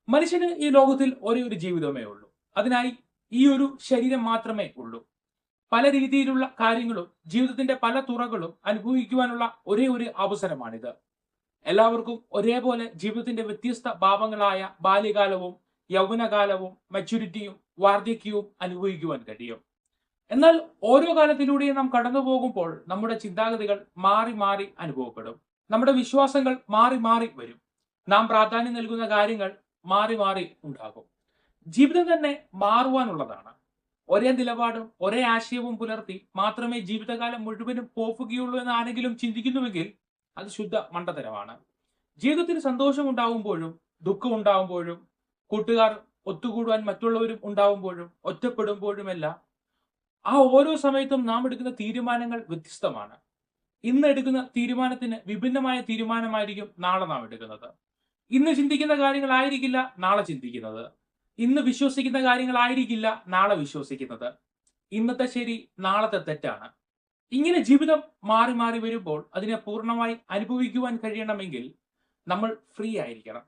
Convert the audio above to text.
മനുഷ്യന് ഈ ലോകത്തിൽ ഒരേ ഒരു ജീവിതമേ ഉള്ളൂ. അതിനായി ഈ ഒരു ശരീരം മാത്രമേ ഉള്ളൂ. പല രീതിയിലുള്ള കാര്യങ്ങളും ജീവിതത്തിന്റെ പല തുറകളും അനുഭവിക്കുവാനുള്ള ഒരേ ഒരു അവസരമാണിത്. എല്ലാവർക്കും ഒരേപോലെ ജീവിതത്തിന്റെ വ്യത്യസ്ത ഭാവങ്ങളായ ബാല്യകാലവും യൗവനകാലവും മെച്യൂരിറ്റിയും വാർദ്ധക്യവും അനുഭവിക്കുവാൻ കഴിയും. എന്നാൽ ഓരോ കാലത്തിലൂടെയും നാം കടന്നു പോകുമ്പോൾ നമ്മുടെ ചിന്താഗതികൾ മാറി മാറി അനുഭവപ്പെടും. നമ്മുടെ വിശ്വാസങ്ങൾ മാറി മാറി വരും. നാം പ്രാധാന്യം നൽകുന്ന കാര്യങ്ങൾ മാറി മാറി ഉണ്ടാകും. ജീവിതം തന്നെ മാറുവാനുള്ളതാണ്. ഒരേ നിലപാടും ഒരേ ആശയവും പുലർത്തി മാത്രമേ ജീവിതകാലം മുഴുവനും പോവുകയുള്ളൂ എന്ന് ആരെങ്കിലും ചിന്തിക്കുന്നുവെങ്കിൽ അത് ശുദ്ധ മണ്ടത്തരമാണ്. ജീവിതത്തിൽ സന്തോഷം ഉണ്ടാവുമ്പോഴും ദുഃഖം ഉണ്ടാവുമ്പോഴും കൂട്ടുകാർ ഒത്തുകൂടുവാൻ മറ്റുള്ളവരും ഉണ്ടാവുമ്പോഴും ഒറ്റപ്പെടുമ്പോഴുമെല്ലാം ആ ഓരോ സമയത്തും നാം എടുക്കുന്ന തീരുമാനങ്ങൾ വ്യത്യസ്തമാണ്. ഇന്ന് എടുക്കുന്ന തീരുമാനത്തിന് വിഭിന്നമായ തീരുമാനമായിരിക്കും നാളെ നാം എടുക്കുന്നത്. ഇന്ന് ചിന്തിക്കുന്ന കാര്യങ്ങളായിരിക്കില്ല നാളെ ചിന്തിക്കുന്നത്. ഇന്ന് വിശ്വസിക്കുന്ന കാര്യങ്ങളായിരിക്കില്ല നാളെ വിശ്വസിക്കുന്നത്. ഇന്നത്തെ ശരി നാളത്തെ തെറ്റാണ്. ഇങ്ങനെ ജീവിതം മാറി മാറി വരുമ്പോൾ അതിനെ പൂർണ്ണമായി അനുഭവിക്കുവാൻ കഴിയണമെങ്കിൽ നമ്മൾ ഫ്രീ ആയിരിക്കണം.